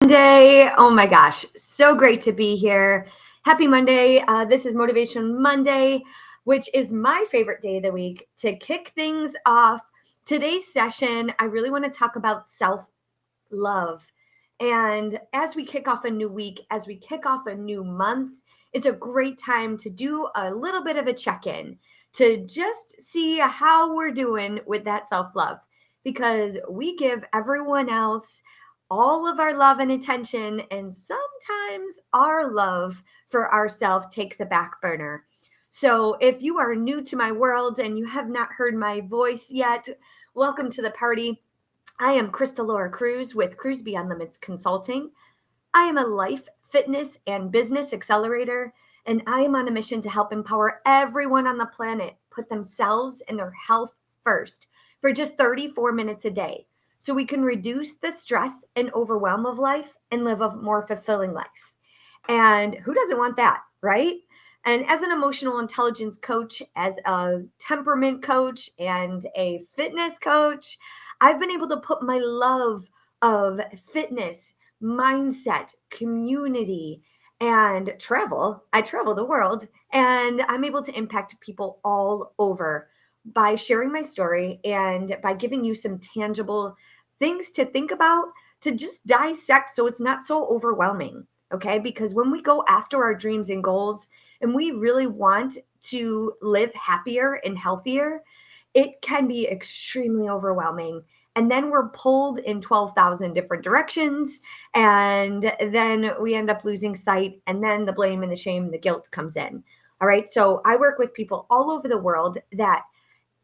Monday. Oh my gosh, so great to be here. Happy Monday. This is Motivation Monday, which is my favorite day of the week. To kick things off today's session, I really want to talk about self love. And as we kick off a new week, as we kick off a new month, it's a great time to do a little bit of a check in to just see how we're doing with that self love because we give everyone else all of our love and attention, and sometimes our love for ourselves takes a back burner. So, if you are new to my world and you have not heard my voice yet, welcome to the party. I am Krista Laura Cruz with Cruz Beyond Limits Consulting. I am a life, fitness, and business accelerator, and I am on a mission to help empower everyone on the planet put themselves and their health first for just 34 minutes a day so we can reduce the stress and overwhelm of life and live a more fulfilling life. And who doesn't want that, right? And as an emotional intelligence coach, as a temperament coach, and a fitness coach, I've been able to put my love of fitness, mindset, community, and travel. I travel the world and I'm able to impact people all over by sharing my story and by giving you some tangible things to think about, to just dissect so it's not so overwhelming. Okay. Because when we go after our dreams and goals and we really want to live happier and healthier, it can be extremely overwhelming. And then we're pulled in 12,000 different directions. And then we end up losing sight. And then the blame and the shame and the guilt comes in. All right. So I work with people all over the world that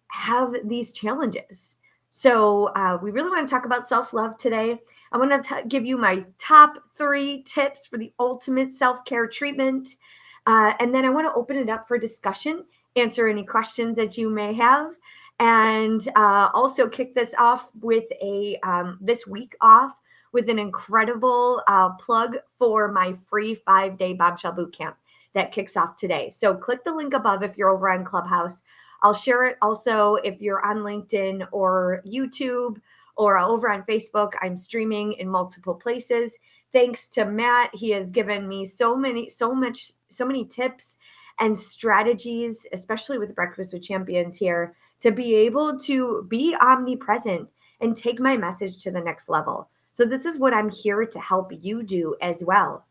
have these challenges. So we really want to talk about self-love today. I want to give you my top 3 tips for the ultimate self-care treatment. And then I want to open it up for discussion, answer any questions that you may have, and also kick this off with a this week off with an incredible plug for my free 5-day bombshell boot camp that kicks off today. So click the link above if you're over on Clubhouse. I'll share it also if you're on LinkedIn or YouTube or over on Facebook. I'm streaming in multiple places. Thanks to Matt, he has given me so many tips and strategies, especially with Breakfast with Champions here, to be able to be omnipresent and take my message to the next level. So this is what I'm here to help you do as well.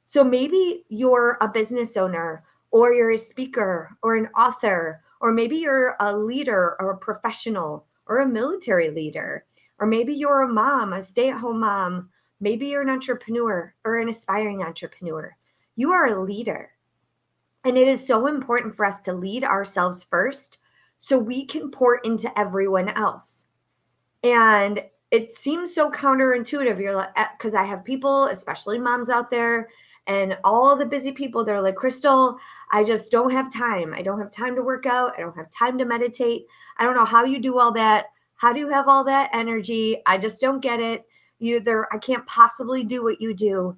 So maybe you're a business owner, or you're a speaker or an author, or maybe you're a leader or a professional or a military leader, or maybe you're a mom, a stay-at-home mom. Maybe you're an entrepreneur or an aspiring entrepreneur. You are a leader. And it is so important for us to lead ourselves first so we can pour into everyone else. And it seems so counterintuitive. You're like, because I have people, especially moms out there, and all the busy people, they're like, Crystal, I just don't have time. I don't have time to work out. I don't have time to meditate. I don't know how you do all that. How do you have all that energy? I just don't get it. I can't possibly do what you do.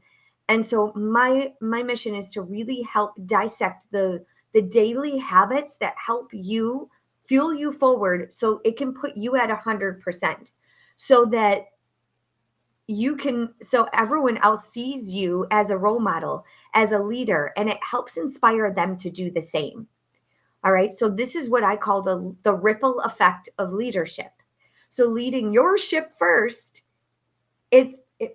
And so my mission is to really help dissect the daily habits that help you fuel you forward so it can put you at 100%, so that so everyone else sees you as a role model, as a leader, and it helps inspire them to do the same. All right. So this is what I call the ripple effect of leadership. So leading your ship first,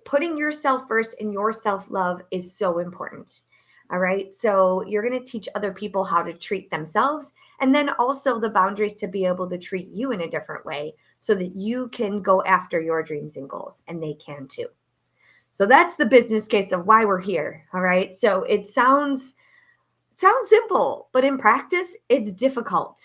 putting yourself first and your self-love is so important. All right. So you're going to teach other people how to treat themselves, and then also the boundaries to be able to treat you in a different way so that you can go after your dreams and goals, and they can too. So that's the business case of why we're here. All right. So it sounds simple, but in practice, it's difficult.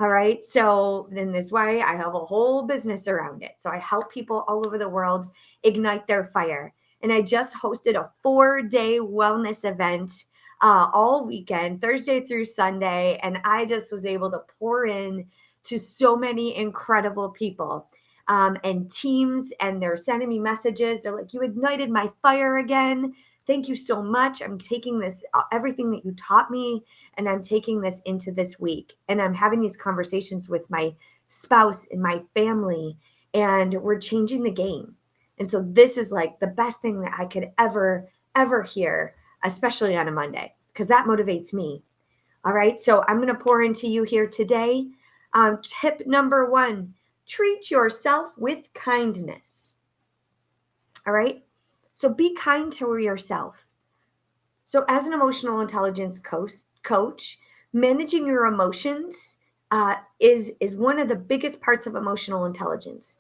All right. So then this way I have a whole business around it. So I help people all over the world ignite their fire. And I just hosted a 4-day wellness event all weekend, Thursday through Sunday. And I just was able to pour in to so many incredible people and teams. And they're sending me messages. They're like, you ignited my fire again. Thank you so much. I'm taking this, everything that you taught me, and I'm taking this into this week. And I'm having these conversations with my spouse and my family, and we're changing the game. And so this is like the best thing that I could ever hear, especially on a Monday, because that motivates me. All right. So I'm going to pour into you here today. Tip number 1, treat yourself with kindness. All right. So be kind to yourself. So as an emotional intelligence coach, managing your emotions is one of the biggest parts of emotional intelligence.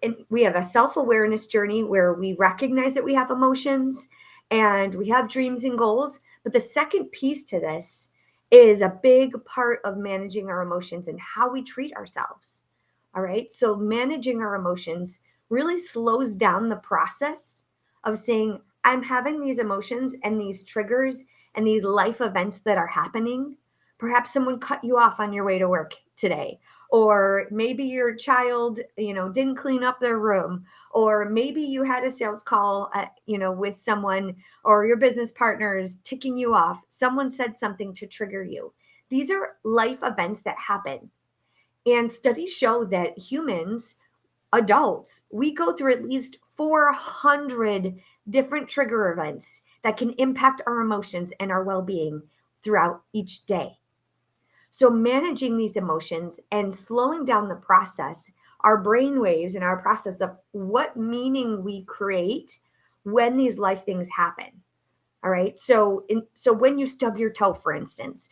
And we have a self-awareness journey where we recognize that we have emotions and we have dreams and goals. But the second piece to this is a big part of managing our emotions and how we treat ourselves. All right. So managing our emotions really slows down the process of saying, I'm having these emotions and these triggers and these life events that are happening. Perhaps someone cut you off on your way to work today, or maybe your child, didn't clean up their room, or maybe you had a sales call, with someone, or your business partner is ticking you off. Someone said something to trigger you. These are life events that happen. And studies show that humans, adults, we go through at least 400 different trigger events that can impact our emotions and our well-being throughout each day. So managing these emotions and slowing down the process, our brain waves and our process of what meaning we create when these life things happen. All right. So when you stub your toe, for instance,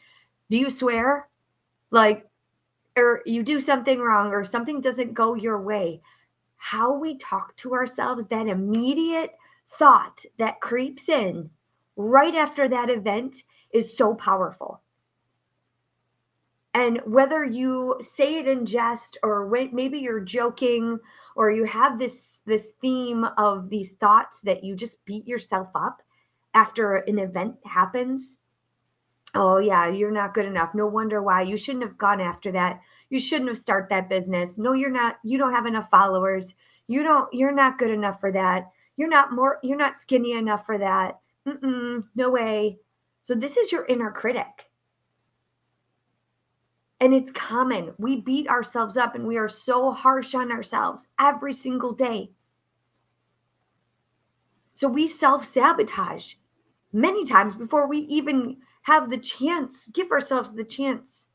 do you swear? Like, or you do something wrong or something doesn't go your way? How we talk to ourselves, that immediate thought that creeps in right after that event is so powerful. And whether you say it in jest or maybe you're joking, or you have this theme of these thoughts that you just beat yourself up after an event happens. Oh yeah, you're not good enough. No wonder why. You shouldn't have gone after that. You shouldn't have started that business. No, you're not. You don't have enough followers. You're not good enough for that. You're not skinny enough for that. No way. So this is your inner critic. And it's common. We beat ourselves up and we are so harsh on ourselves every single day. So we self-sabotage many times before we even have the chance, give ourselves the chance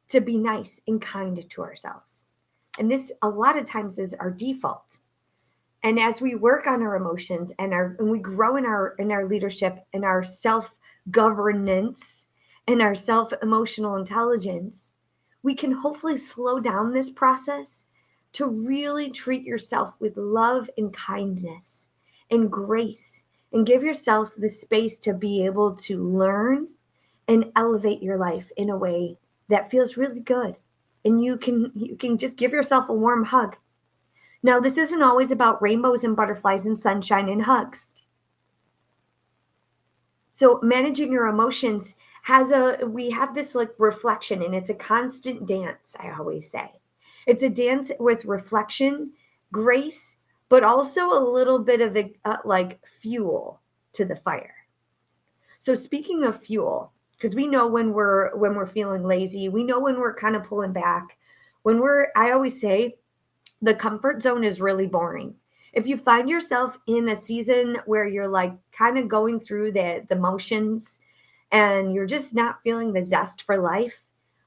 to be nice and kind to ourselves. And this a lot of times is our default. And as we work on our emotions and we grow in our leadership and our self-governance and our self-emotional intelligence, we can hopefully slow down this process to really treat yourself with love and kindness and grace, and give yourself the space to be able to learn and elevate your life in a way that feels really good. And you can just give yourself a warm hug. Now, this isn't always about rainbows and butterflies and sunshine and hugs. So managing your emotions we have this like reflection, and it's a constant dance, I always say. It's a dance with reflection, grace, but also a little bit of like fuel to the fire. So speaking of fuel, because we know when we're feeling lazy, we know when we're kind of pulling back. I always say, the comfort zone is really boring. If you find yourself in a season where you're like kind of going through the motions and you're just not feeling the zest for life,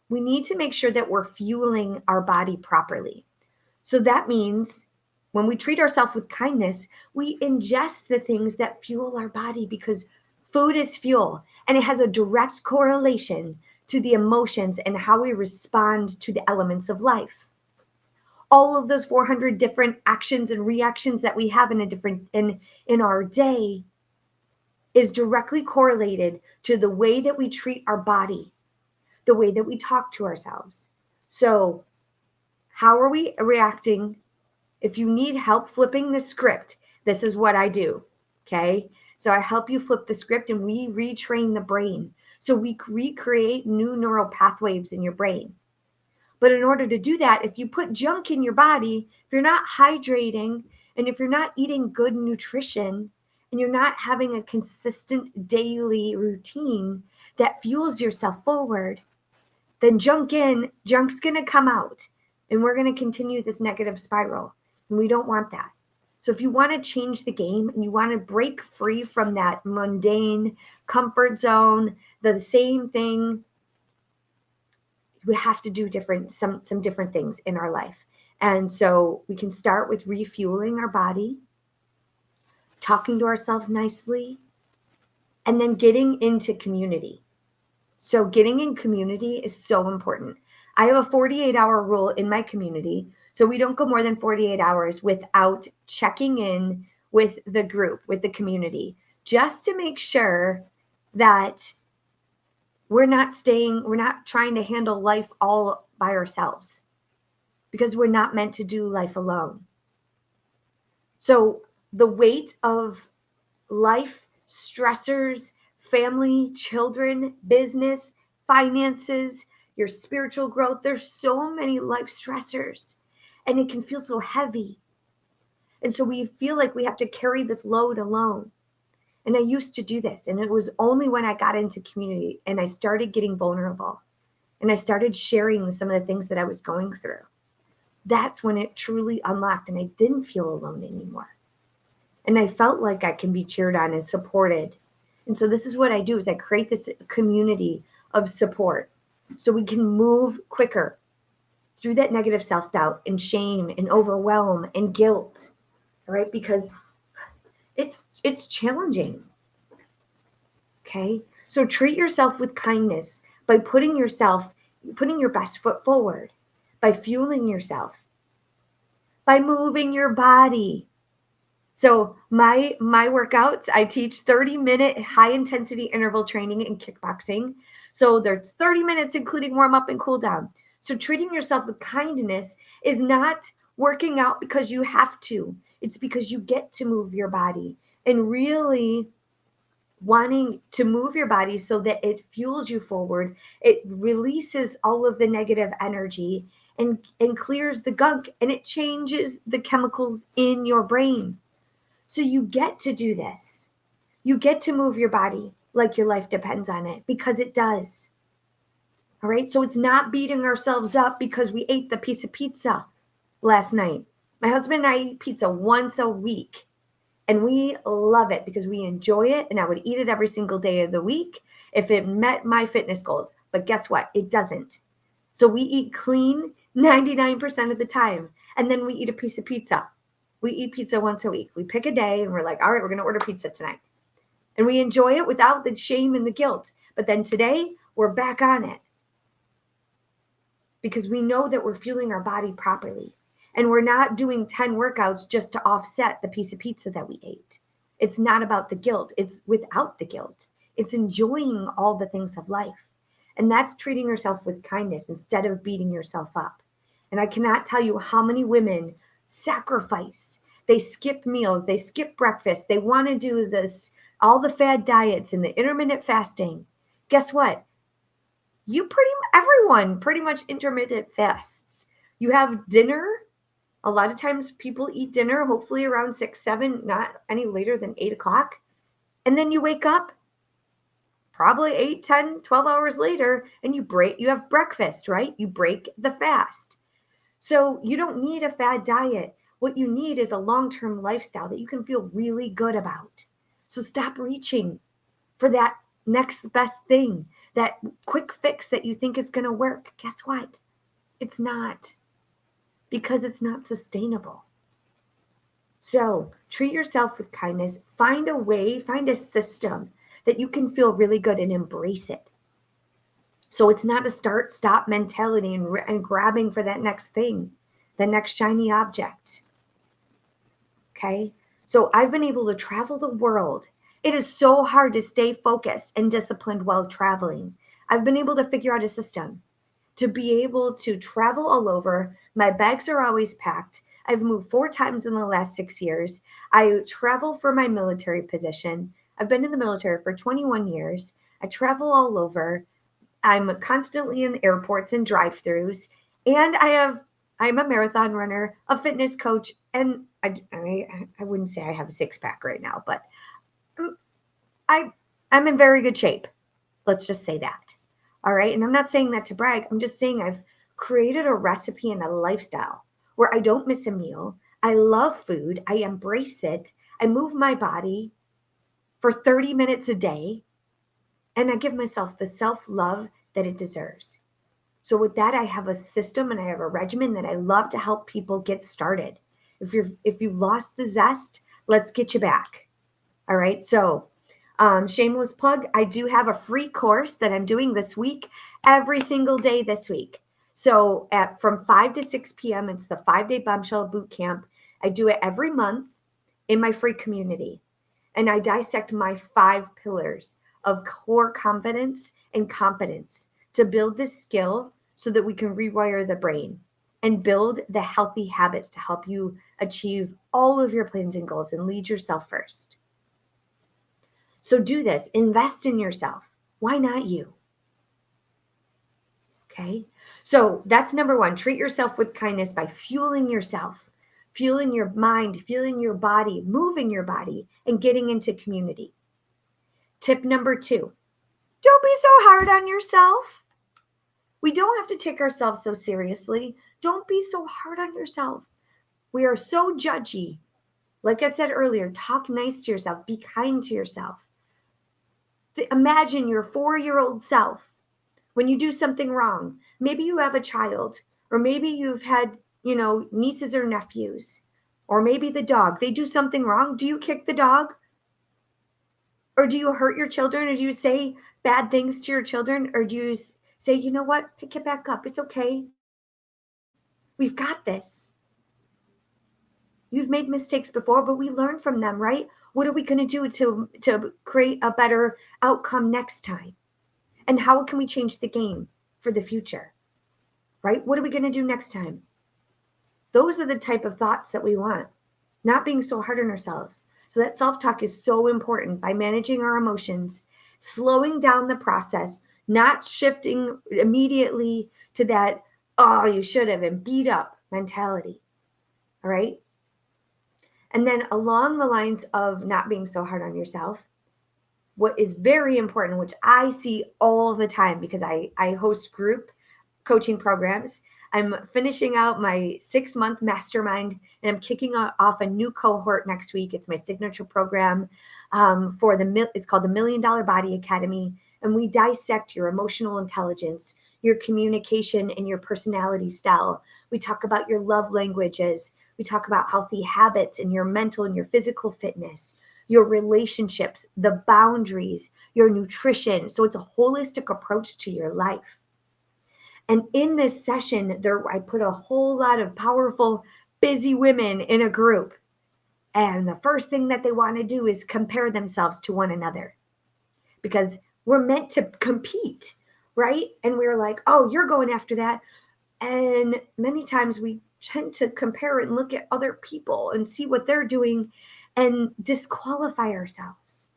we need to make sure that we're fueling our body properly. So that means when we treat ourselves with kindness, we ingest the things that fuel our body, because food is fuel and it has a direct correlation to the emotions and how we respond to the elements of life. All of those 400 different actions and reactions that we have in our day is directly correlated to the way that we treat our body, the way that we talk to ourselves. So how are we reacting? If you need help flipping the script, this is what I do. Okay. So I help you flip the script and we retrain the brain. So we recreate new neural pathways in your brain. But in order to do that, if you put junk in your body, if you're not hydrating, and if you're not eating good nutrition, and you're not having a consistent daily routine that fuels yourself forward, then junk's going to come out, and we're going to continue this negative spiral. And we don't want that. So if you want to change the game and you want to break free from that mundane comfort zone, the same thing, we have to do some different things in our life. And so we can start with refueling our body, talking to ourselves nicely, and then getting into community. So getting in community is so important. I have a 48-hour rule in my community. So we don't go more than 48 hours without checking in with the group, with the community, just to make sure that we're not trying to handle life all by ourselves, because we're not meant to do life alone. So the weight of life, stressors, family, children, business, finances, your spiritual growth, there's so many life stressors, and it can feel so heavy. And so we feel like we have to carry this load alone. And I used to do this, and it was only when I got into community and I started getting vulnerable and I started sharing some of the things that I was going through. That's when it truly unlocked, and I didn't feel alone anymore. And I felt like I can be cheered on and supported. And so this is what I do, is I create this community of support so we can move quicker through that negative self-doubt and shame and overwhelm and guilt. All right, because it's challenging. Okay? So treat yourself with kindness by putting your best foot forward, by fueling yourself, by moving your body. So my workouts, I teach 30-minute high intensity interval training in kickboxing. So there's 30 minutes, including warm up and cool down. So treating yourself with kindness is not working out because you have to. It's because you get to move your body, and really wanting to move your body so that it fuels you forward. It releases all of the negative energy and clears the gunk, and it changes the chemicals in your brain. So you get to do this. You get to move your body like your life depends on it, because it does. All right. So it's not beating ourselves up because we ate the piece of pizza last night. My husband and I eat pizza once a week, and we love it because we enjoy it. And I would eat it every single day of the week if it met my fitness goals. But guess what? It doesn't. So we eat clean 99% of the time. And then we eat a piece of pizza. We eat pizza once a week. We pick a day and we're like, all right, we're going to order pizza tonight. And we enjoy it without the shame and the guilt. But then today we're back on it, because we know that we're fueling our body properly. And we're not doing 10 workouts just to offset the piece of pizza that we ate. It's not about the guilt. It's without the guilt. It's enjoying all the things of life. And that's treating yourself with kindness instead of beating yourself up. And I cannot tell you how many women sacrifice. They skip meals. They skip breakfast. They want to do this, all the fad diets and the intermittent fasting. Guess what? Everyone pretty much intermittent fasts. You have dinner. A lot of times people eat dinner, hopefully around 6, 7, not any later than 8 o'clock. And then you wake up probably 8, 10, 12 hours later, and you have breakfast, right? You break the fast. So you don't need a fad diet. What you need is a long-term lifestyle that you can feel really good about. So stop reaching for that next best thing, that quick fix that you think is going to work. Guess what? It's not, because it's not sustainable. So treat yourself with kindness. Find a way, find a system that you can feel really good and embrace it. So it's not a start-stop mentality and grabbing for that next thing, the next shiny object. Okay? So I've been able to travel the world. It is so hard to stay focused and disciplined while traveling. I've been able to figure out a system to be able to travel all over. My bags are always packed. I've moved 4 times in the last 6 years. I travel for my military position. I've been in the military for 21 years. I travel all over. I'm constantly in airports and drive-throughs. And I'm a marathon runner, a fitness coach, and I wouldn't say I have a 6-pack right now, but I'm in very good shape. Let's just say that. All right. And I'm not saying that to brag. I'm just saying I've created a recipe and a lifestyle where I don't miss a meal. I love food. I embrace it. I move my body for 30 minutes a day, and I give myself the self-love that it deserves. So with that, I have a system and I have a regimen that I love to help people get started. If you've lost the zest, let's get you back. All right. So shameless plug, I do have a free course that I'm doing this week, every single day this week. So from 5 to 6 p.m., it's the 5-day bombshell boot camp. I do it every month in my free community. And I dissect my 5 pillars of core confidence and competence to build this skill so that we can rewire the brain and build the healthy habits to help you achieve all of your plans and goals and lead yourself first. So do this, invest in yourself. Why not you? Okay. So that's number 1. Treat yourself with kindness by fueling yourself, fueling your mind, fueling your body, moving your body, and getting into community. Tip number 2, don't be so hard on yourself. We don't have to take ourselves so seriously. Don't be so hard on yourself. We are so judgy. Like I said earlier, talk nice to yourself, be kind to yourself. Imagine your 4-year-old self when you do something wrong. Maybe you have a child, or maybe you've had, nieces or nephews, or maybe the dog. They do something wrong. Do you kick the dog? Or do you hurt your children? Or do you say bad things to your children? Or do you say, you know what, pick it back up. It's okay. We've got this. You've made mistakes before, but we learn from them, right? What are we going to do to create a better outcome next time? And how can we change the game for the future, right? What are we going to do next time? Those are the type of thoughts that we want, not being so hard on ourselves. So that self-talk is so important by managing our emotions, slowing down the process, not shifting immediately to that, oh, you should have, and beat up mentality. All right. And then along the lines of not being so hard on yourself, what is very important, which I see all the time because I host group coaching programs. I'm finishing out my 6-month mastermind, and I'm kicking off a new cohort next week. It's my signature program it's called the $1 Million Body Academy. And we dissect your emotional intelligence, your communication, and your personality style. We talk about your love languages. We talk about healthy habits and your mental and your physical fitness, your relationships, the boundaries, your nutrition. So it's a holistic approach to your life. And in this session, I put a whole lot of powerful, busy women in a group. And the first thing that they want to do is compare themselves to one another because we're meant to compete, right? And we're like, oh, you're going after that. And many times we tend to compare and look at other people and see what they're doing and disqualify ourselves.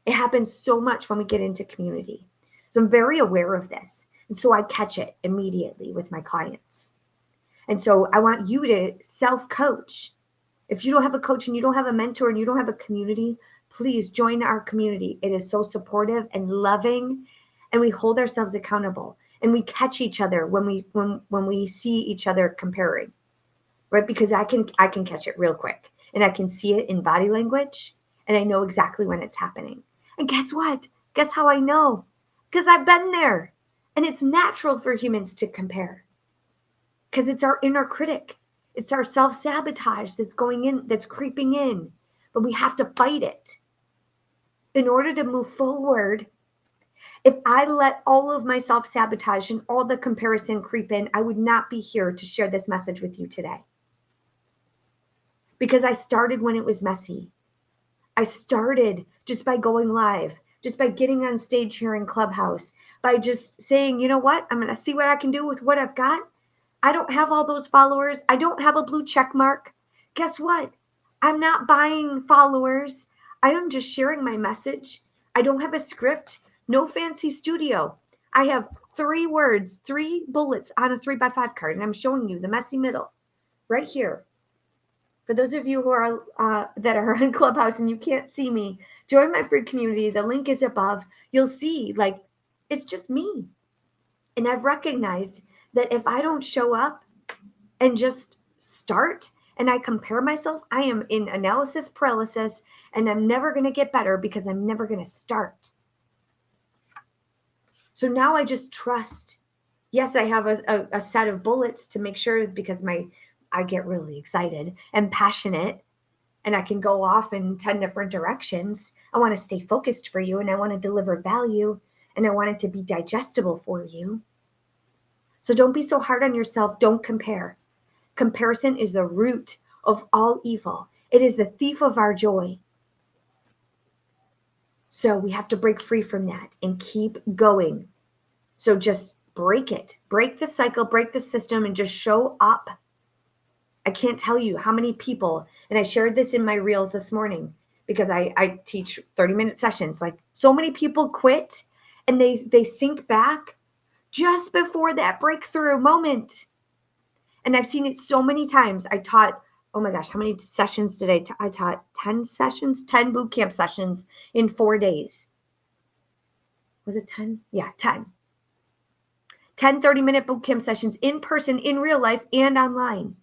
It happens so much when we get into community. So I'm very aware of this. And so I catch it immediately with my clients. And so I want you to self-coach. If you don't have a coach and you don't have a mentor and you don't have a community, please join our community. It is so supportive and loving, and we hold ourselves accountable. And we catch each other when we see each other comparing, right? Because I can catch it real quick, and I can see it in body language, and I know exactly when it's happening. And guess what? Guess how I know? Because I've been there, and it's natural for humans to compare, because it's our inner critic. It's our self-sabotage that's going in, that's creeping in, but we have to fight it in order to move forward. If I let all of my self-sabotage and all the comparison creep in, I would not be here to share this message with you today. Because I started when it was messy. I started just by going live, just by getting on stage here in Clubhouse, by just saying, you know what, I'm going to see what I can do with what I've got. I don't have all those followers. I don't have a blue check mark. Guess what? I'm not buying followers. I am just sharing my message. I don't have a script. No fancy studio. I have 3 words, 3 bullets on a 3x5 card, and I'm showing you the messy middle right here. For those of you who are that are on Clubhouse and you can't see me, join my free community. The link is above. You'll see, like, it's just me. And I've recognized that if I don't show up and just start and I compare myself, I am in analysis paralysis, and I'm never going to get better because I'm never going to start. So now I just trust. Yes, I have a set of bullets to make sure, because I get really excited and passionate, and I can go off in 10 different directions. I want to stay focused for you, and I want to deliver value, and I want it to be digestible for you. So don't be so hard on yourself. Don't compare. Comparison is the root of all evil. It is the thief of our joy. So we have to break free from that and keep going. So just break it, break the cycle, break the system, and just show up. I can't tell you how many people, and I shared this in my reels this morning because I teach 30-minute sessions. Like, so many people quit and they sink back just before that breakthrough moment. And I've seen it so many times. I taught, oh my gosh, how many sessions did I taught 10 sessions, 10 boot camp sessions in 4 days. Was it 10? Yeah, 10. 10 30-minute boot camp sessions in person, in real life, and online.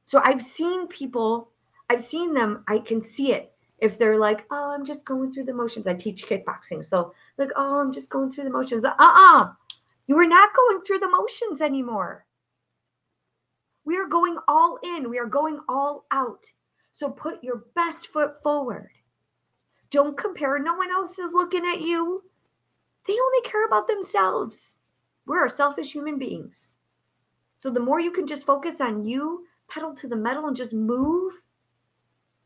So I've seen people, I've seen them, I can see it. If they're like, oh, I'm just going through the motions. I teach kickboxing. So like, oh, I'm just going through the motions. You are not going through the motions anymore. We are going all in. We are going all out. So put your best foot forward. Don't compare. No one else is looking at you. They only care about themselves. We're selfish human beings. So the more you can just focus on you, pedal to the metal, and just move.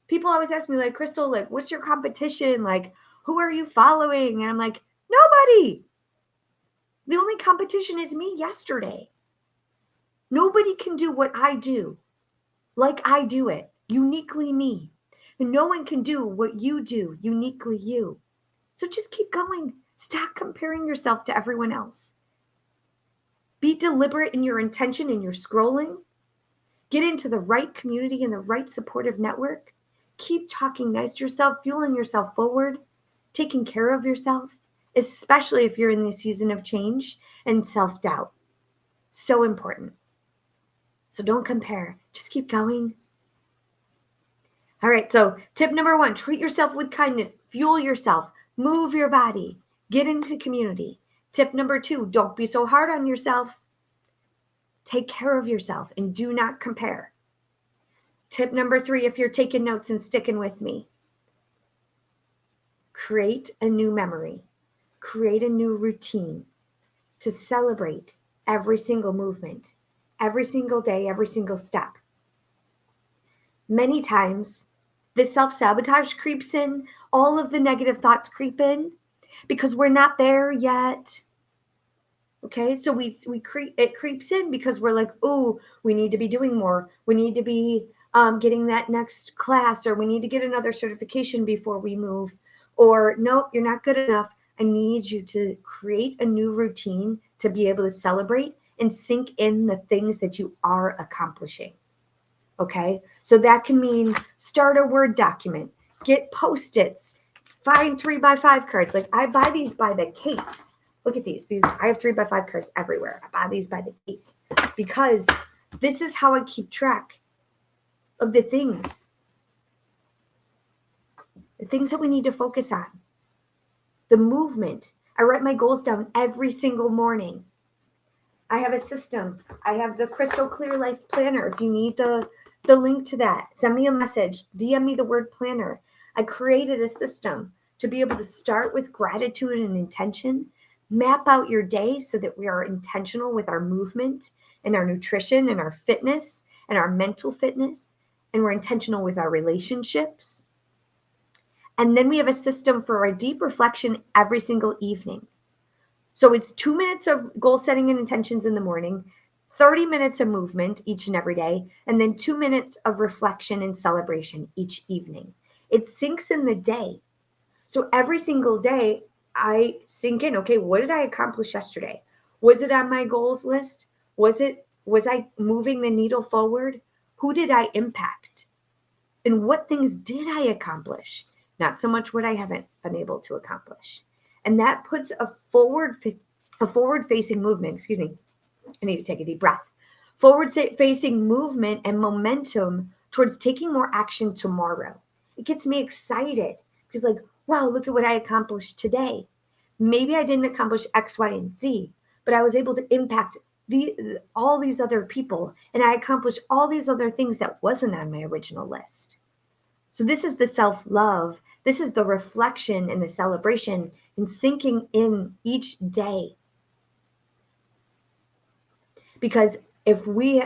People always ask me, like, Crystal, like, what's your competition? Like, who are you following? And I'm like, nobody. The only competition is me yesterday. Nobody can do what I do like I do it, uniquely me. And no one can do what you do, uniquely you. So just keep going. Stop comparing yourself to everyone else. Be deliberate in your intention and your scrolling. Get into the right community and the right supportive network. Keep talking nice to yourself, fueling yourself forward, taking care of yourself, especially if you're in the season of change and self-doubt. So important. So don't compare. Just keep going. All right, so tip number 1, treat yourself with kindness, fuel yourself, move your body, get into community. Tip number 2, don't be so hard on yourself. Take care of yourself and do not compare. Tip number 3, if you're taking notes and sticking with me, create a new memory, create a new routine to celebrate every single movement, every single day, every single step. Many times, the self-sabotage creeps in, all of the negative thoughts creep in because we're not there yet. Okay, so it creeps in because we're like, oh, we need to be doing more. We need to be getting that next class, or we need to get another certification before we move. Or no, you're not good enough. I need you to create a new routine to be able to celebrate and sink in the things that you are accomplishing. Okay, so that can mean start a Word document, get Post-its, find 3x5 cards. Like, I buy these by the case. Look at these. I have 3x5 cards everywhere. I buy these by the case because this is how I keep track of the things that we need to focus on. The movement. I write my goals down every single morning. I have a system. I have the Crystal Clear Life Planner. If you need the link to that, send me a message, DM me the word planner. I created a system to be able to start with gratitude and intention, map out your day so that we are intentional with our movement and our nutrition and our fitness and our mental fitness, and we're intentional with our relationships. And then we have a system for a deep reflection every single evening. So it's 2 minutes of goal setting and intentions in the morning, 30 minutes of movement each and every day, and then 2 minutes of reflection and celebration each evening. It sinks in the day. So every single day I sink in, okay, what did I accomplish yesterday? Was it on my goals list? Was I moving the needle forward? Who did I impact? And what things did I accomplish? Not so much what I haven't been able to accomplish. And that puts a forward-facing movement, I need to take a deep breath. facing movement and momentum towards taking more action tomorrow. It gets me excited because, like, wow, look at what I accomplished today. Maybe I didn't accomplish X, Y, and Z, but I was able to impact all these other people, and I accomplished all these other things that wasn't on my original list. So this is the self-love. This is the reflection and the celebration and sinking in each day. Because if we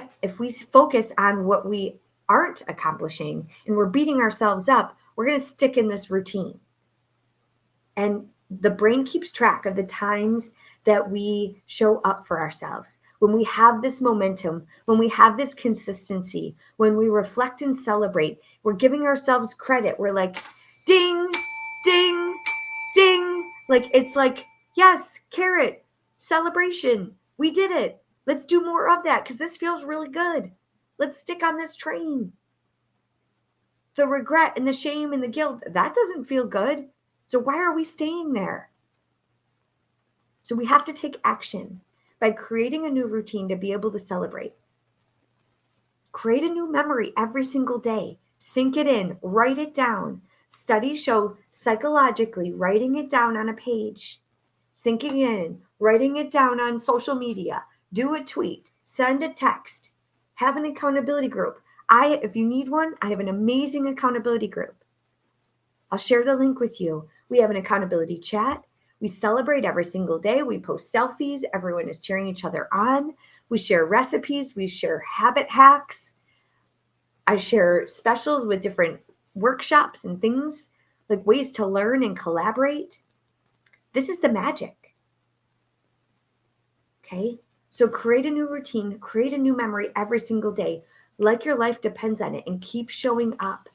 focus on what we aren't accomplishing and we're beating ourselves up, we're going to stick in this routine. And the brain keeps track of the times that we show up for ourselves. When we have this momentum, when we have this consistency, when we reflect and celebrate, we're giving ourselves credit. We're like, ding, ding, ding. Like, it's like, yes, carrot, celebration. We did it. Let's do more of that because this feels really good. Let's stick on this train. The regret and the shame and the guilt, that doesn't feel good. So why are we staying there? So we have to take action by creating a new routine to be able to celebrate. Create a new memory every single day. Sink it in, write it down. Studies show psychologically writing it down on a page, sinking in, writing it down on social media, do a tweet, send a text, have an accountability group. If you need one, I have an amazing accountability group. I'll share the link with you. We have an accountability chat. We celebrate every single day. We post selfies. Everyone is cheering each other on. We share recipes. We share habit hacks. I share specials with different workshops and things, like ways to learn and collaborate. This is the magic. Okay? So create a new routine, create a new memory every single day, like your life depends on it, and keep showing up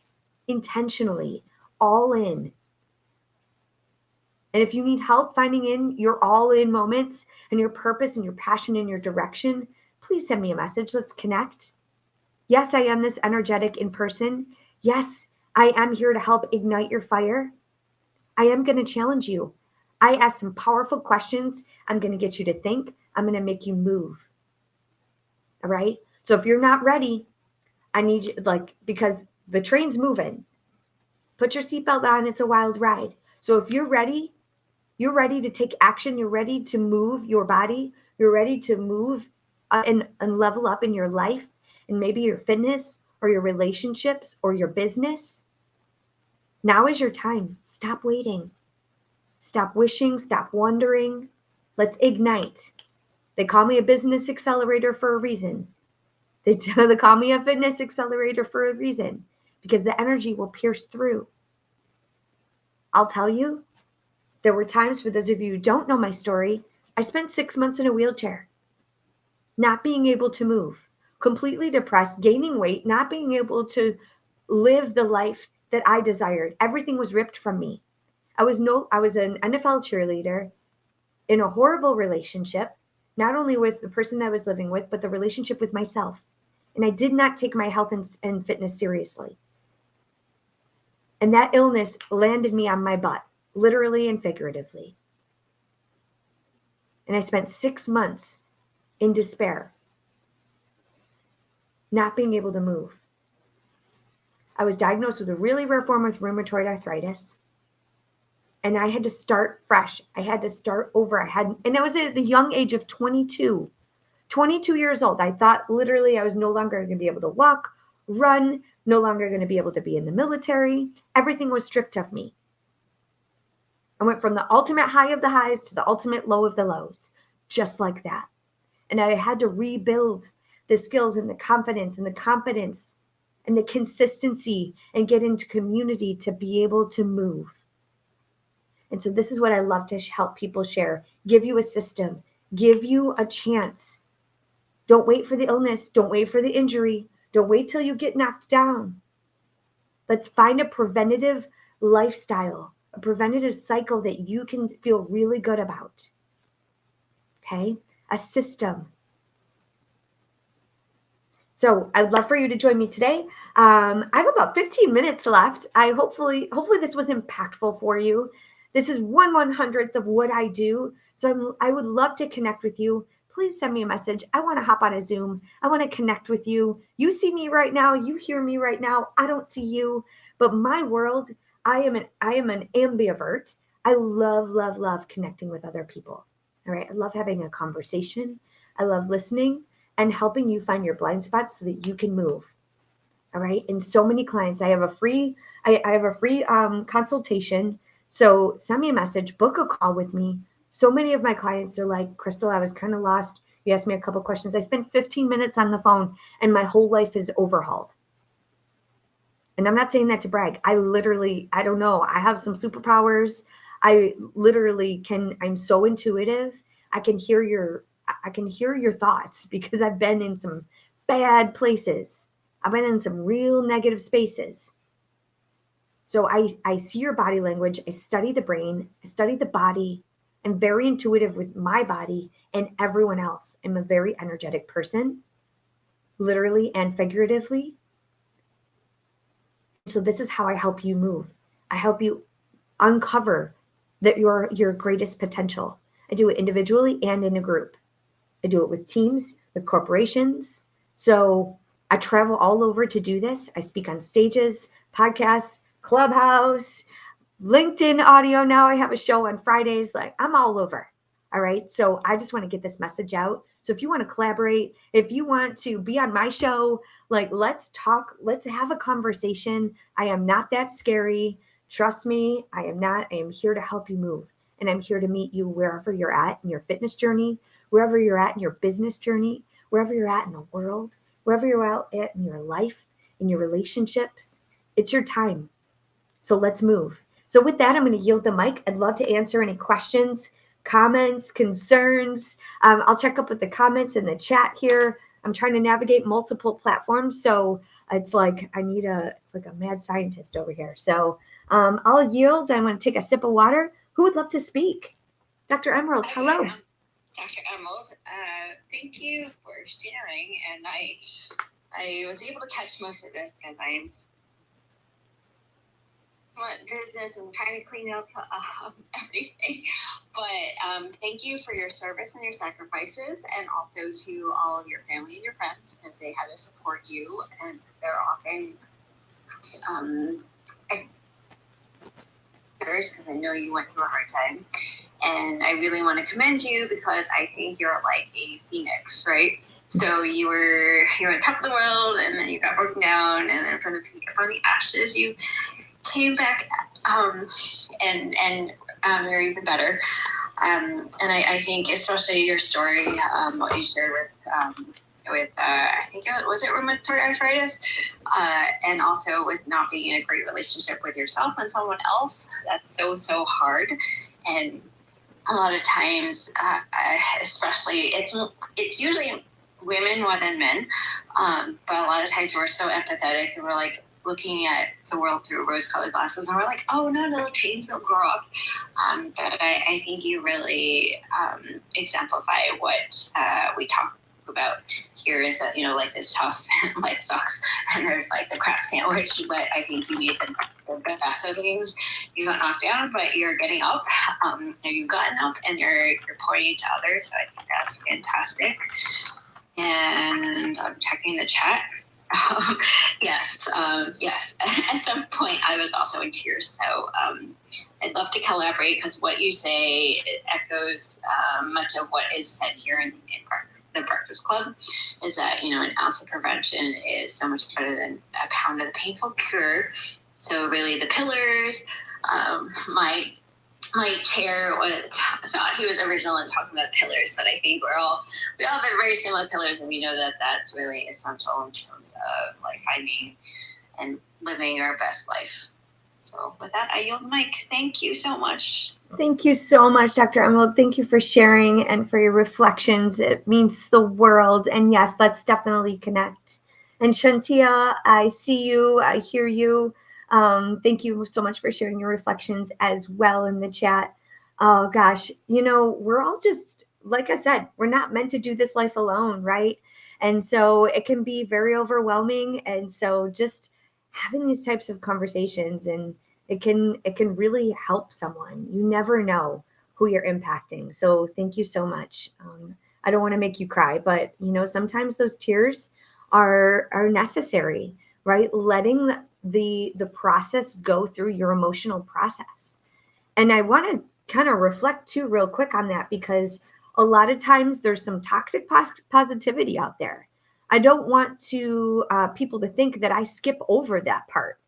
intentionally, all in. And if you need help finding in your all in moments and your purpose and your passion and your direction, please send me a message. Let's connect. Yes, I am this energetic in person. Yes, I am here to help ignite your fire. I am going to challenge you. I ask some powerful questions. I'm going to get you to think. I'm going to make you move. All right. So if you're not ready, I need you, because the train's moving. Put your seatbelt on. It's a wild ride. So if you're ready to take action. You're ready to move your body. You're ready to move and level up in your life and maybe your fitness or your relationships or your business. Now is your time. Stop waiting. Stop wishing. Stop wondering. Let's ignite. They call me a business accelerator for a reason. They call me a fitness accelerator for a reason, because the energy will pierce through. I'll tell you, there were times, for those of you who don't know my story, I spent 6 months in a wheelchair, not being able to move, completely depressed, gaining weight, not being able to live the life that I desired. Everything was ripped from me. I was an NFL cheerleader in a horrible relationship, not only with the person that I was living with, but the relationship with myself. And I did not take my health and fitness seriously. And that illness landed me on my butt, literally and figuratively. And I spent 6 months in despair, not being able to move. I was diagnosed with a really rare form of rheumatoid arthritis. And I had to start fresh. I had to start over. And I was at the young age of 22 years old. I thought literally I was no longer going to be able to walk, run, no longer going to be able to be in the military. Everything was stripped of me. I went from the ultimate high of the highs to the ultimate low of the lows, just like that. And I had to rebuild the skills and the confidence and the competence and the consistency and get into community to be able to move. And so this is what I love to help people share. Give you a system. Give you a chance. Don't wait for the illness. Don't wait for the injury. Don't wait till you get knocked down. Let's find a preventative lifestyle, a preventative cycle that you can feel really good about. Okay? A system. So I'd love for you to join me today. I have about 15 minutes left. Hopefully this was impactful for you. This is 1/100th of what I do. So I would love to connect with you. please send me a message. I want to hop on a Zoom. I want to connect with you. You see me right now. You hear me right now. I don't see you, but my world, I am an ambivert. I love connecting with other people. All right. I love having a conversation. I love listening and helping you find your blind spots so that you can move. All right. And so many clients, I have a free consultation. So send me a message, book a call with me. So many of my clients are like, Crystal, I was kind of lost. You asked me a couple questions. I spent 15 minutes on the phone and my whole life is overhauled. And I'm not saying that to brag. I don't know. I have some superpowers. I'm so intuitive. I can hear your thoughts because I've been in some bad places. I've been in some real negative spaces. So I see your body language. I study the brain. I study the body. I'm very intuitive with my body and everyone else. I'm a very energetic person, literally and figuratively. So this is how I help you move. I help you uncover that your greatest potential. I do it individually and in a group. I do it with teams, with corporations. So I travel all over to do this. I speak on stages, podcasts, Clubhouse, LinkedIn audio. Now I have a show on Fridays. Like I'm all over. All right. So I just want to get this message out. So if you want to collaborate, if you want to be on my show, like let's talk, let's have a conversation. I am not that scary. Trust me, I am not. I am here to help you move. And I'm here to meet you wherever you're at in your fitness journey, wherever you're at in your business journey, wherever you're at in the world, wherever you're at in your life, in your relationships. It's your time. So let's move. So with that, I'm going to yield the mic. I'd love to answer any questions, comments, concerns. I'll check up with the comments in the chat here. I'm trying to navigate multiple platforms. So it's like it's like a mad scientist over here. So I'll yield. I'm going to take a sip of water. Who would love to speak? Dr. Emerald, hello. Dr. Emerald, thank you for sharing. And I was able to catch most of this because I am business and trying to clean up everything. But thank you for your service and your sacrifices, and also to all of your family and your friends because they had to support you, and they're often because I know you went through a hard time. And I really want to commend you because I think you're like a phoenix, right? So you were on top of the world, and then you got broken down, and then from the ashes you came back, and you're even better. And I think especially your story, what you shared with I think was it rheumatoid arthritis, and also with not being in a great relationship with yourself and someone else. That's so hard, and a lot of times, especially it's usually women more than men, but a lot of times we're so empathetic and we're like looking at the world through rose-colored glasses, and we're like, oh no, they'll change, they'll grow up. But I think you really exemplify what we talk about here is that, life is tough and life sucks, and there's like the crap sandwich, but I think you made the best of things. You got knocked down, but you're getting up. You've gotten up and you're pointing to others, so I think that's fantastic. And I'm checking the chat. Yes. At some point, I was also in tears. So I'd love to collaborate because what you say echoes much of what is said here in the Breakfast Club. Is that an ounce of prevention is so much better than a pound of the painful cure. So really, the pillars. My chair thought he was original in talking about pillars, but I think we all have very similar pillars, and we know that that's really essential in terms of like finding and living our best life. So with that, I yield the mic. Thank you so much. Thank you so much, Dr. Emerald. Thank you for sharing and for your reflections. It means the world. And yes, let's definitely connect. And Shantia, I see you. I hear you. Thank you so much for sharing your reflections as well in the chat. Oh gosh, we're all just, like I said, we're not meant to do this life alone, right? And so it can be very overwhelming. And so just having these types of conversations, and it can really help someone. You never know who you're impacting. So thank you so much. I don't want to make you cry, but sometimes those tears are necessary, right? Letting the process go through your emotional process. And I want to kind of reflect too real quick on that, because a lot of times there's some toxic positivity out there. I don't want to people to think that I skip over that part.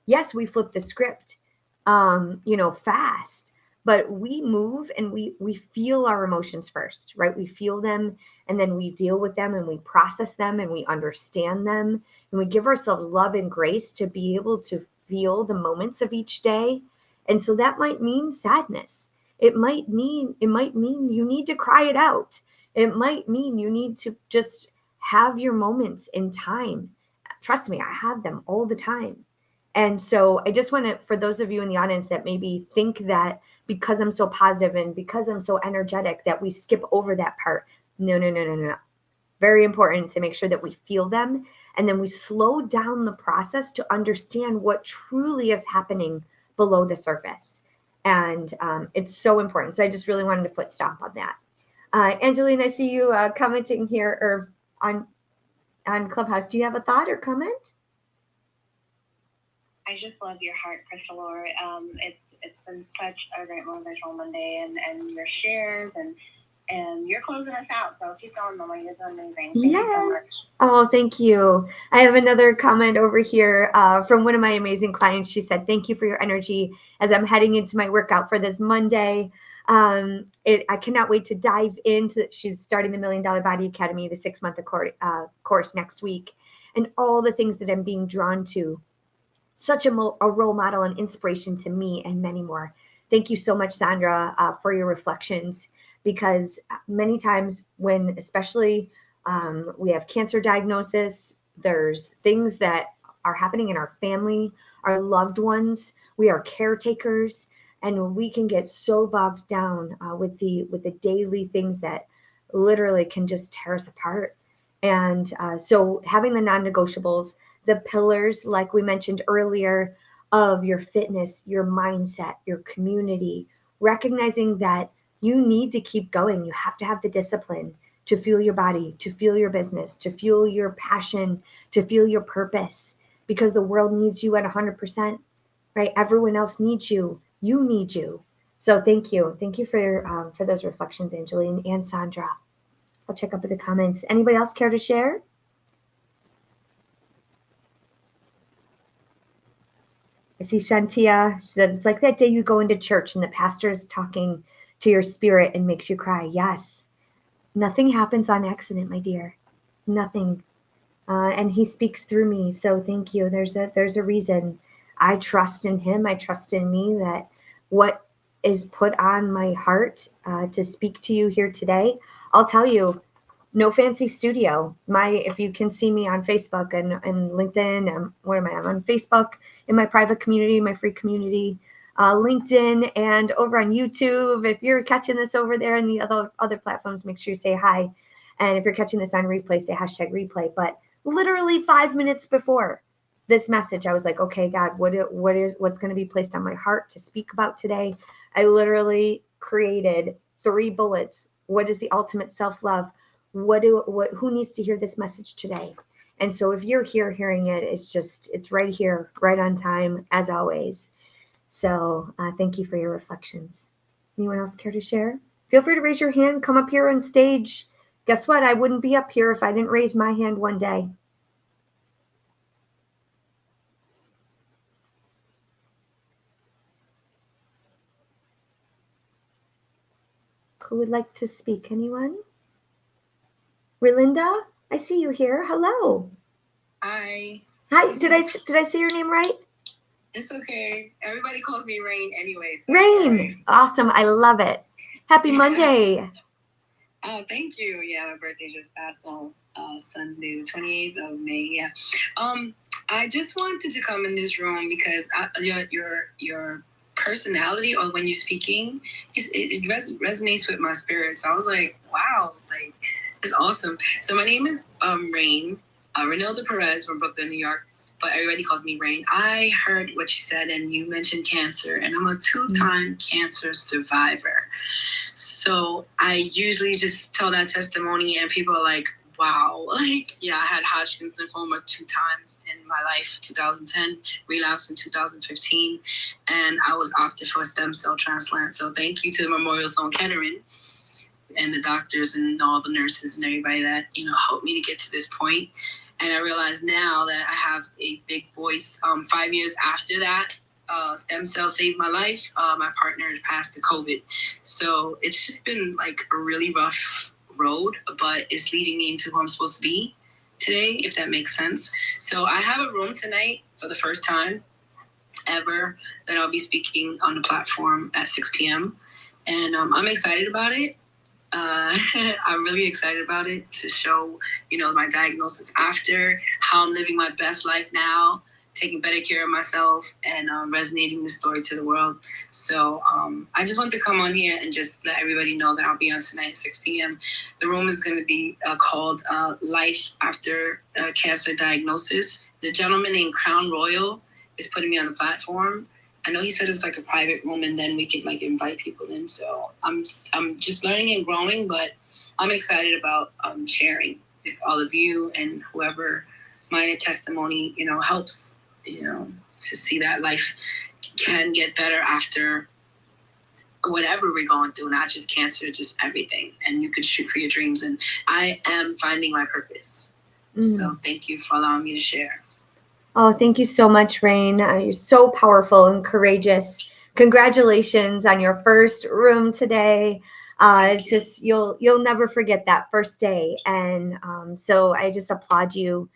Yes, we flip the script, fast, but we move and we feel our emotions first, right? We feel them, and then we deal with them, and we process them, and we understand them, and we give ourselves love and grace to be able to feel the moments of each day. And so that might mean sadness. It might mean you need to cry it out. It might mean you need to just have your moments in time. Trust me, I have them all the time. And so I just want to, for those of you in the audience that maybe think that because I'm so positive and because I'm so energetic that we skip over that part. No, no, no, no, no. Very important to make sure that we feel them, and then we slow down the process to understand what truly is happening below the surface. And it's so important. So I just really wanted to foot stomp on that. Angeline, I see you commenting here or on Clubhouse. Do you have a thought or comment? I just love your heart, Crystal. It's been such a great motivational Monday, and your shares and you're closing us out. So keep going, Mama. You're doing amazing. Thank you so much. Oh, thank you. I have another comment over here from one of my amazing clients. She said, "Thank you for your energy as I'm heading into my workout for this Monday. I cannot wait to dive into." She's starting the $1 Million Body Academy, the 6-month course next week, and all the things that I'm being drawn to. Such a role model and inspiration to me and many more. Thank you so much, Sandra, for your reflections, because many times when, especially we have cancer diagnosis, there's things that are happening in our family, our loved ones, we are caretakers, and we can get so bogged down with the daily things that literally can just tear us apart. And so having the non-negotiables, the pillars, like we mentioned earlier, of your fitness, your mindset, your community, recognizing that you need to keep going. You have to have the discipline to fuel your body, to fuel your business, to fuel your passion, to fuel your purpose, because the world needs you at 100%, right? Everyone else needs you. You need you. So thank you. Thank you for those reflections, Angeline and Sandra. I'll check up with the comments. Anybody else care to share? I see Shantia. She said, "It's like that day you go into church and the pastor is talking to your spirit and makes you cry." Yes. Nothing happens on accident, my dear. Nothing. And he speaks through me. So thank you. There's a reason. I trust in him. I trust in me that what is put on my heart to speak to you here today, I'll tell you, no fancy studio. If you can see me on Facebook and LinkedIn, where am I? I'm on Facebook in my private community, my free community, LinkedIn, and over on YouTube. If you're catching this over there and the other platforms, make sure you say hi. And if you're catching this on replay, say #replay. But literally 5 minutes before this message, I was like, okay, God, what's going to be placed on my heart to speak about today? I literally created 3 bullets. What is the ultimate self-love? Who needs to hear this message today? And so if you're here hearing it, it's right here, right on time, as always. So thank you for your reflections. Anyone else care to share? Feel free to raise your hand, come up here on stage. Guess what? I wouldn't be up here if I didn't raise my hand one day. Who would like to speak? Anyone? Relinda, I see you here. Hello. Hi. Hi. Did I say your name right? It's okay. Everybody calls me Rain anyways. So Rain. right. Awesome. I love it. Happy Monday. Oh, thank you. Yeah, my birthday just passed on Sunday, the 28th of May. Yeah. I just wanted to come in this room because your personality, or when you're speaking, it resonates with my spirit. So I was like, wow, like it's awesome. So my name is Rain, Renilda Perez from Brooklyn, New York, but everybody calls me Rain. I heard what you said, and you mentioned cancer, and I'm a 2-time cancer survivor. So I usually just tell that testimony and people are like, wow, like, yeah, I had Hodgkin's lymphoma 2 times in my life, 2010, relapsed in 2015, and I was opted for a stem cell transplant. So thank you to Memorial Sloan Kettering and the doctors and all the nurses and everybody that, helped me to get to this point. And I realize now that I have a big voice. 5 years after that, stem cell saved my life. My partner passed to COVID. So it's just been like a really rough road, but it's leading me into who I'm supposed to be today, if that makes sense. So I have a room tonight for the first time ever that I'll be speaking on the platform at 6 p.m. And I'm excited about it. I'm really excited about it to show, my diagnosis after, how I'm living my best life now, taking better care of myself, and resonating the story to the world. So I just want to come on here and just let everybody know that I'll be on tonight at 6 p.m. The room is going to be called Life After Cancer Diagnosis. The gentleman named Crown Royal is putting me on the platform. I know he said it was like a private room and then we could like invite people in. So I'm just learning and growing, but I'm excited about sharing with all of you and whoever my testimony, helps, to see that life can get better after whatever we're going through, not just cancer, just everything. And you could shoot for your dreams. And I am finding my purpose. So thank you for allowing me to share. Oh, thank you so much, Rain. You're so powerful and courageous. Congratulations on your first room today. It's just you'll never forget that first day, and so I just applaud you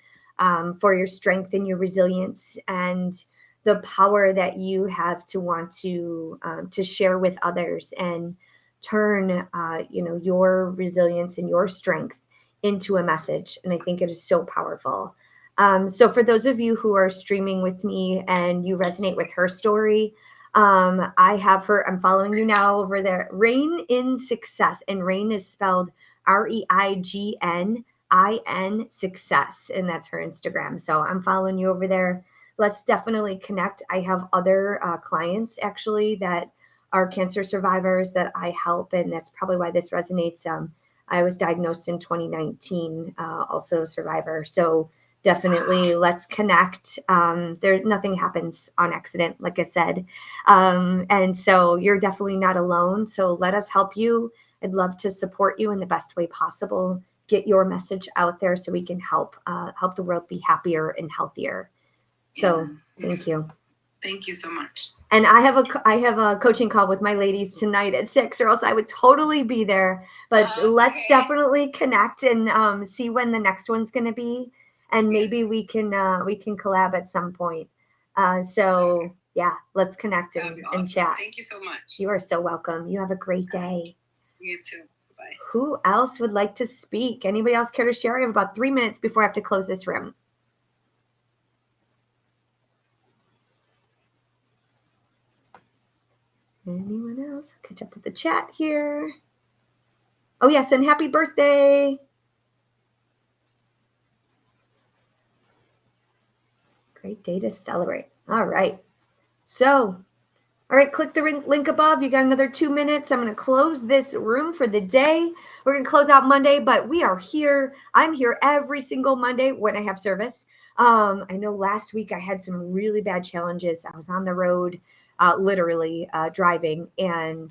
for your strength and your resilience and the power that you have to want to share with others and turn your resilience and your strength into a message. And I think it is so powerful. So for those of you who are streaming with me and you resonate with her story, I have her, I'm following you now over there, Reign in Success. And Reign is spelled REIGNIN Success. And that's her Instagram. So I'm following you over there. Let's definitely connect. I have other clients actually that are cancer survivors that I help. And that's probably why this resonates. I was diagnosed in 2019, also a survivor. So definitely let's connect. Nothing happens on accident, like I said. And so you're definitely not alone. So let us help you. I'd love to support you in the best way possible. Get your message out there so we can help the world be happier and healthier. So thank you. Thank you so much. And I have a coaching call with my ladies tonight at 6, or else I would totally be there. But let's definitely connect and see when the next one's going to be. And maybe we can collab at some point. So yeah, let's connect and chat. Thank you so much. You are so welcome. You have a great day. You too. Bye. Who else would like to speak? Anybody else care to share? I have about 3 minutes before I have to close this room. Anyone else? Catch up with the chat here. Oh yes, and happy birthday. Great day to celebrate. All right. So, all right, click the link above. You got another 2 minutes. I'm going to close this room for the day. We're going to close out Monday, but we are here. I'm here every single Monday when I have service. I know last week I had some really bad challenges. I was on the road, literally driving, and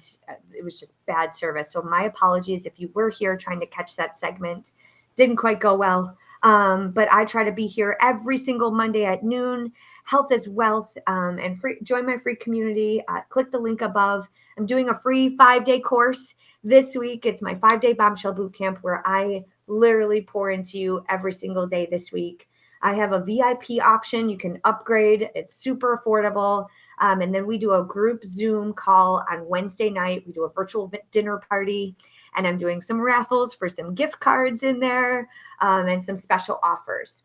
it was just bad service. So my apologies if you were here trying to catch that segment. Didn't quite go well. But I try to be here every single Monday at noon. Health is wealth, and join my free community. Click the link above. I'm doing a free 5-day course this week. It's my 5-day bombshell boot camp where I literally pour into you every single day this week. I have a VIP option. You can upgrade. It's super affordable. And then we do a group Zoom call on Wednesday night. We do a virtual dinner party. And I'm doing some raffles for some gift cards in there and some special offers.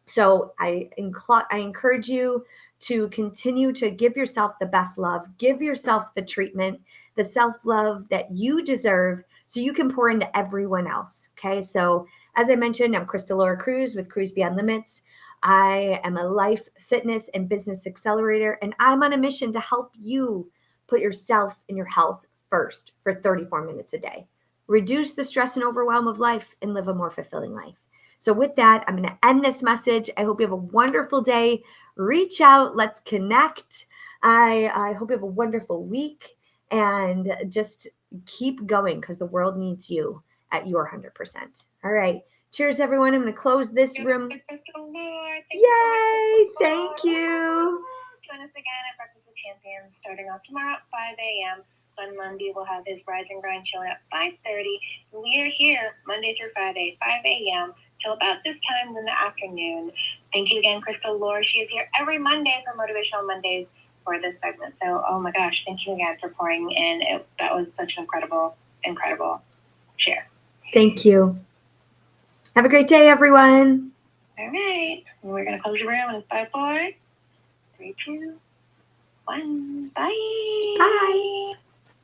So I encourage you to continue to give yourself the best love, give yourself the treatment, the self-love that you deserve so you can pour into everyone else. Okay. So as I mentioned, I'm Crystal Laura Cruz with Cruz Beyond Limits. I am a life, fitness, and business accelerator, and I'm on a mission to help you put yourself and your health first for 34 minutes a day. Reduce the stress and overwhelm of life and live a more fulfilling life. So with that, I'm going to end this message. I hope you have a wonderful day. Reach out. Let's connect. I hope you have a wonderful week, and just keep going because the world needs you at your 100%. All right. Cheers, everyone. I'm going to close this room. Yay. Thank you. Join us again at Breakfast with Champions starting off tomorrow at 5 a.m. On Monday, we'll have his Rise and Grind show at 5:30. We are here Monday through Friday, 5 a.m. till about this time in the afternoon. Thank you again, Crystal Lore. She is here every Monday for Motivational Mondays for this segment. So, oh my gosh, thank you again for pouring in. That was such an incredible share. Thank you. Have a great day, everyone. All right. We're going to close the room in 5, 4, 3, 2, 1. Bye. Bye.